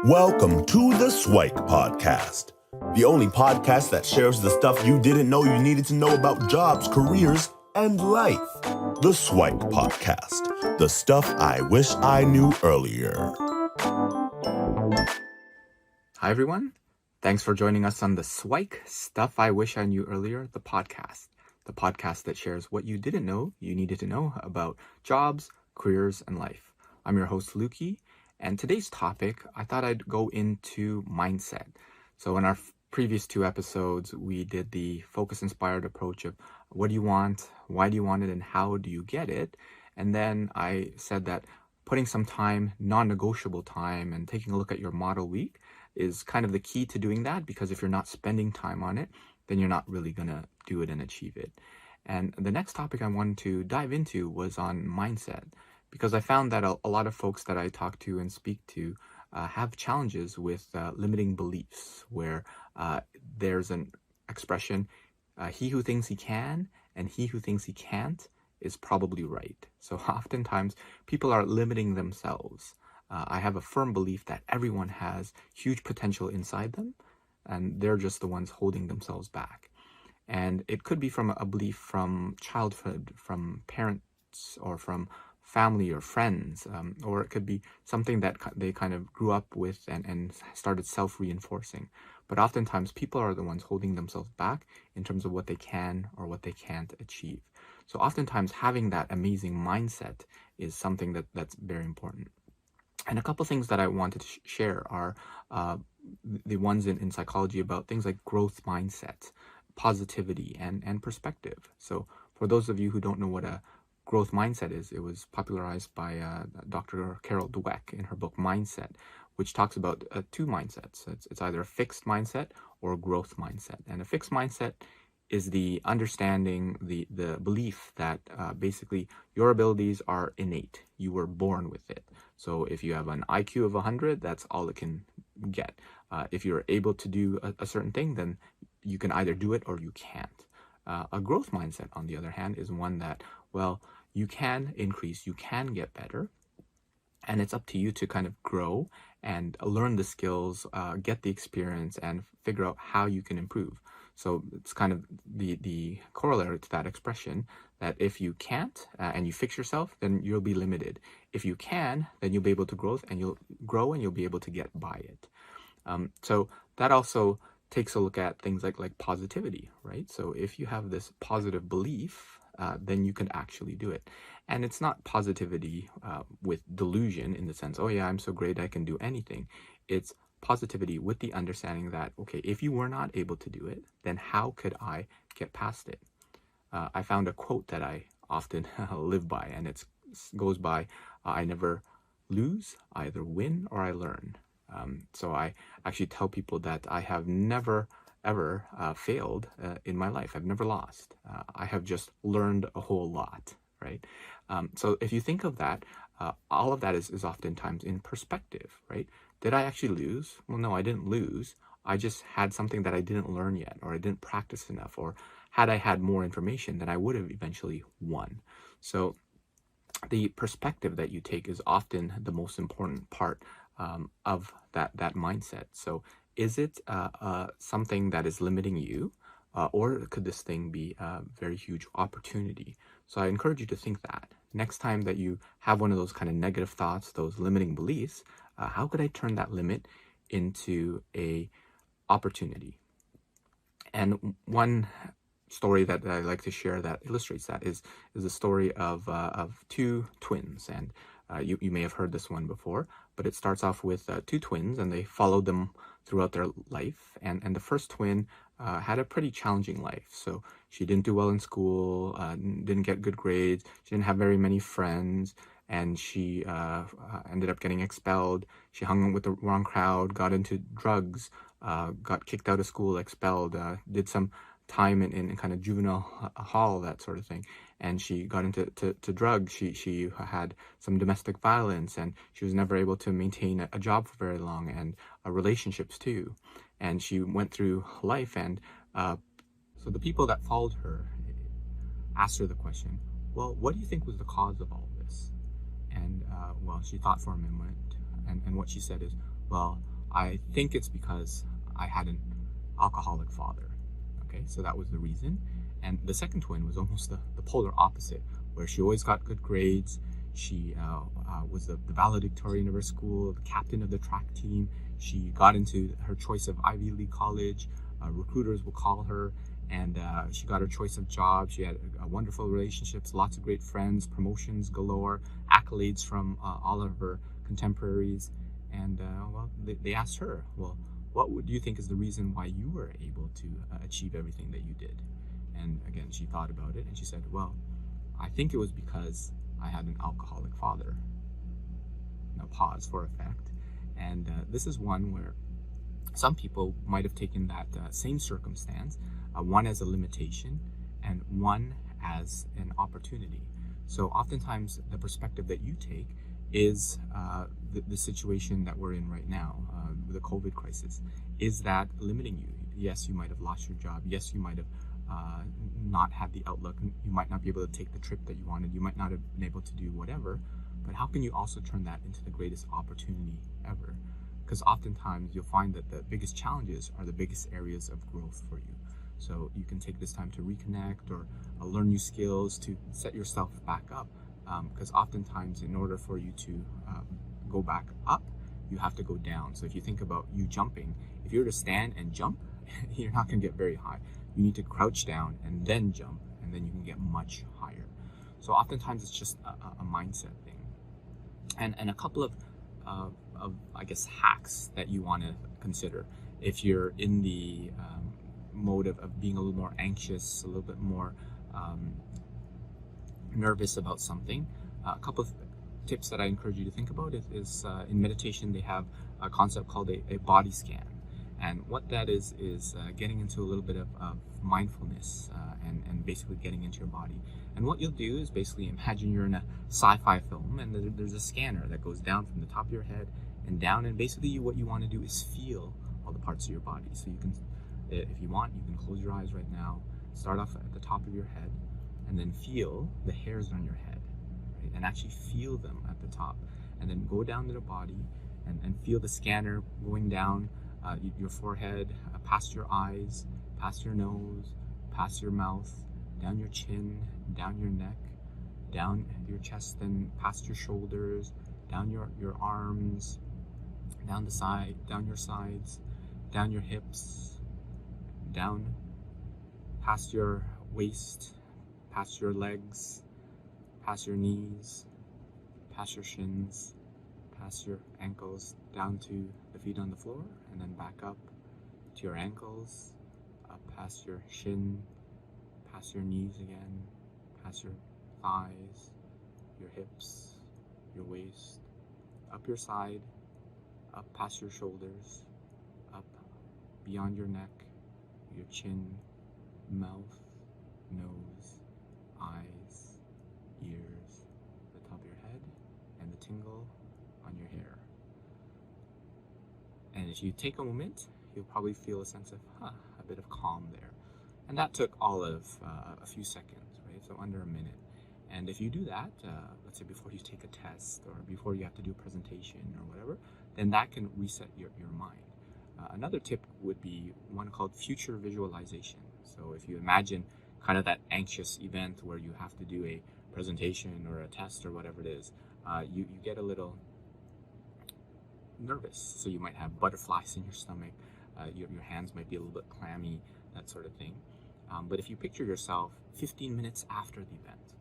Welcome to the SIWIKE Podcast, the only podcast that shares the stuff you didn't know you needed to know about jobs, careers, and life. The SIWIKE Podcast, the stuff I wish I knew earlier. Hi, everyone. Thanks for joining us on the SIWIKE Stuff I Wish I Knew Earlier, the podcast that shares what you didn't know you needed to know about jobs, careers, and life. I'm your host, Lukey, and today's topic, I thought I'd go into mindset. So in our previous two episodes, we did the focus-inspired approach of what do you want, why do you want it, and how do you get it? And then I said that putting some time, non-negotiable time, and taking a look at your model week is kind of the key to doing that, because if you're not spending time on it, then you're not really going to do it and achieve it. And the next topic I wanted to dive into was on mindset, because I found that a lot of folks that I talk to and speak to have challenges with limiting beliefs, where there's an expression, he who thinks he can and he who thinks he can't is probably right. So oftentimes people are limiting themselves. I have a firm belief that everyone has huge potential inside them, and they're just the ones holding themselves back. And it could be from a belief from childhood, from parents, or from family or friends, or it could be something that they kind of grew up with and started self-reinforcing. But oftentimes people are the ones holding themselves back in terms of what they can or what they can't achieve. So oftentimes having that amazing mindset is something that's very important. And a couple things that I wanted to share are the ones in psychology about things like growth mindset, positivity, and perspective. So for those of you who don't know what a growth mindset is, it was popularized by Dr. Carol Dweck in her book Mindset, which talks about two mindsets. It's either a fixed mindset or a growth mindset. And a fixed mindset is the understanding, the belief that basically your abilities are innate. You were born with it. So if you have an IQ of 100, that's all it can get. If you're able to do a certain thing, then you can either do it or you can't. A growth mindset, on the other hand, is one that, well, you can increase, you can get better, and it's up to you to kind of grow and learn the skills, get the experience, and figure out how you can improve. So it's kind of the corollary to that expression, that if you can't and you fix yourself, then you'll be limited. If you can, then you'll be able to grow and you'll be able to get by it. So that also takes a look at things like positivity, right? So if you have this positive belief, then you can actually do it. And it's not positivity with delusion in the sense, oh yeah, I'm so great, I can do anything. It's positivity with the understanding that, okay, if you were not able to do it, then how could I get past it? I found a quote that I often live by, and it goes by, I never lose, I either win or I learn. So I actually tell people that I have never ever failed in my life. I've never lost. I have just learned a whole lot, right? So if you think of that, all of that is oftentimes in perspective, right? Did I actually lose? Well, no, I didn't lose. I just had something that I didn't learn yet, or I didn't practice enough, or had I had more information, then I would have eventually won. So the perspective that you take is often the most important part of that mindset. So is it something that is limiting you, or could this thing be a very huge opportunity? So I encourage you to think that. Next time that you have one of those kind of negative thoughts, those limiting beliefs, how could I turn that limit into a opportunity? And one story that I like to share that illustrates that is the story of two twins. And you may have heard this one before, but it starts off with two twins, and they followed them throughout their life. And the first twin had a pretty challenging life. So she didn't do well in school, didn't get good grades, she didn't have very many friends, and she ended up getting expelled. She hung with the wrong crowd, got into drugs, got kicked out of school, expelled, did some time in kind of juvenile hall, that sort of thing. And she got into drugs. She had some domestic violence, and she was never able to maintain a job for very long, and relationships too. And she went through life, and so the people that followed her asked her the question, well, what do you think was the cause of all this? And well, she thought for a moment, and what she said is, well, I think it's because I had an alcoholic father. Okay, so that was the reason. And the second twin was almost the polar opposite, where she always got good grades. She was the valedictorian of her school, the captain of the track team. She got into her choice of Ivy League college. Recruiters will call her, and she got her choice of job. She had wonderful relationships, lots of great friends, promotions galore, accolades from all of her contemporaries. And they asked her, well, what do you think is the reason why you were able to achieve everything that you did? And again, she thought about it, and she said, well, I think it was because I had an alcoholic father. Now pause for effect. And this is one where some people might have taken that same circumstance, one as a limitation and one as an opportunity. So oftentimes the perspective that you take is the situation that we're in right now, the COVID crisis. Is that limiting you? Yes, you might have lost your job. Yes, you might have not had the outlook. You might not be able to take the trip that you wanted. You might not have been able to do whatever. But how can you also turn that into the greatest opportunity ever? Because oftentimes you'll find that the biggest challenges are the biggest areas of growth for you. So you can take this time to reconnect or learn new skills to set yourself back up. Because oftentimes in order for you to go back up, you have to go down. So if you think about you jumping, if you were to stand and jump, you're not going to get very high. You need to crouch down and then jump, and then you can get much higher. So oftentimes it's just a mindset thing. And a couple of I guess hacks that you want to consider if you're in the mode of being a little more anxious, a little bit more nervous about something. A couple of tips that I encourage you to think about is in meditation they have a concept called a body scan. And what that is getting into a little bit of mindfulness and basically getting into your body. And what you'll do is basically imagine you're in a sci-fi film and there's a scanner that goes down from the top of your head and down. And basically what you want to do is feel all the parts of your body. So you can, if you want, you can close your eyes right now, start off at the top of your head, and then feel the hairs on your head, right? And actually feel them at the top. And then go down to the body and feel the scanner going down your forehead, past your eyes, past your nose, past your mouth, down your chin, down your neck, down your chest, then past your shoulders, down your arms, down the side, down your sides, down your hips, down past your waist, past your legs, past your knees, past your shins, past your ankles, down to the feet on the floor, and then back up to your ankles, up past your shin, past your knees again, past your thighs, your hips, your waist, up your side, up past your shoulders, up beyond your neck, your chin, mouth, nose, eyes, ears, the top of your head, and the tingle on your hair. And if you take a moment, you'll probably feel a sense of a bit of calm there. And that took all of a few seconds, right? So under a minute. And if you do that, let's say before you take a test or before you have to do a presentation or whatever, then that can reset your mind. Another tip would be one called future visualization. So if you imagine kind of that anxious event where you have to do a presentation or a test or whatever it is, you get a little nervous. So you might have butterflies in your stomach, your hands might be a little bit clammy, that sort of thing. But if you picture yourself 15 minutes after the event,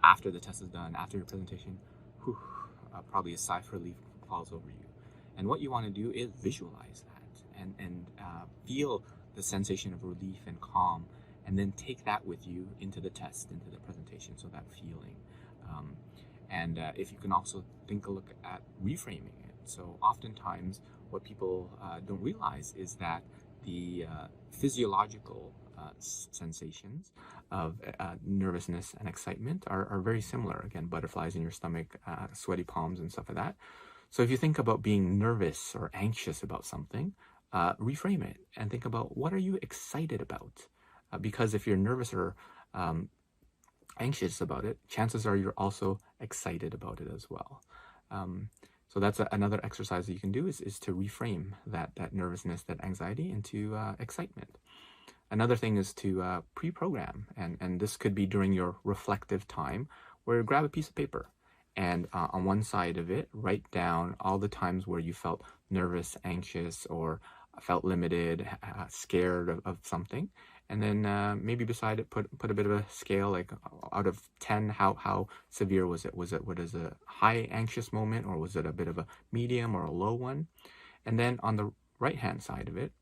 after the test is done, after your presentation, probably a sigh of relief falls over you. And what you want to do is visualize that and feel the sensation of relief and calm, and then take that with you into the test, into the presentation, so that feeling. And if you can also look at reframing it. So oftentimes what people don't realize is that the physiological sensations of nervousness and excitement are very similar. Again, butterflies in your stomach, sweaty palms and stuff like that. So if you think about being nervous or anxious about something, reframe it and think about, what are you excited about? Because if you're nervous or anxious about it, chances are you're also excited about it as well. So that's another exercise that you can do is to reframe that nervousness, that anxiety into excitement. Another thing is to pre-program, and this could be during your reflective time, where you grab a piece of paper and on one side of it, write down all the times where you felt nervous, anxious, or felt limited, scared of something. And then maybe beside it, put a bit of a scale, like out of 10, how severe was it? Was it a high anxious moment, or was it a bit of a medium or a low one? And then on the right-hand side of it,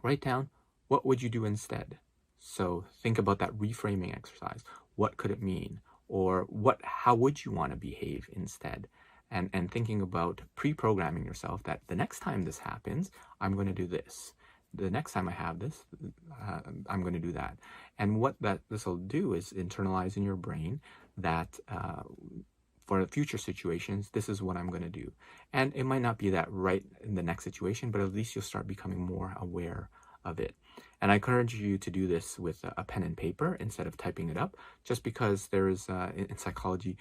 write down, what would you do instead? So think about that reframing exercise. What could it mean? Or how would you want to behave instead? And thinking about pre-programming yourself that the next time this happens, I'm going to do this. The next time I have this, I'm going to do that. And what this will do is internalize in your brain that for future situations, this is what I'm going to do. And it might not be that right in the next situation, but at least you'll start becoming more aware of it. And I encourage you to do this with a pen and paper instead of typing it up, just because there is, in psychology,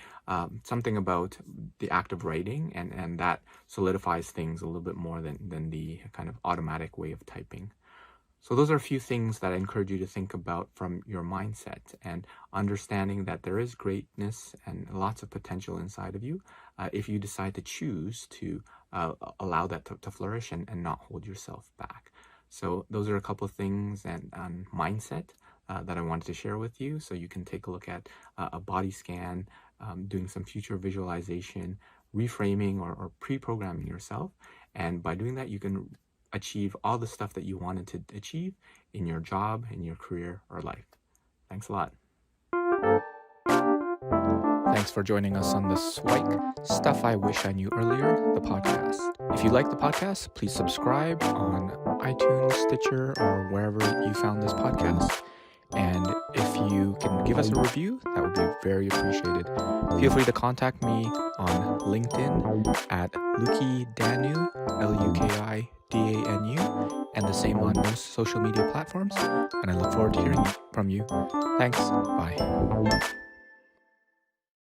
something about the act of writing, and that solidifies things a little bit more than the kind of automatic way of typing. So those are a few things that I encourage you to think about from your mindset, and understanding that there is greatness and lots of potential inside of you if you decide to choose to allow that to flourish and not hold yourself back. So those are a couple of things on mindset that I wanted to share with you, so you can take a look at a body scan, doing some future visualization, reframing or pre-programming yourself. And by doing that, you can achieve all the stuff that you wanted to achieve in your job, in your career, or life. Thanks a lot. Thanks for joining us on the SIWIKE Stuff I Wish I Knew Earlier, the podcast. If you like the podcast, please subscribe on iTunes, Stitcher, or wherever you found this podcast. And if you can give us a review, that would be very appreciated. Feel free to contact me on LinkedIn at Lukidanu, LUKIDANU, and the same on most social media platforms. And I look forward to hearing from you. Thanks. Bye.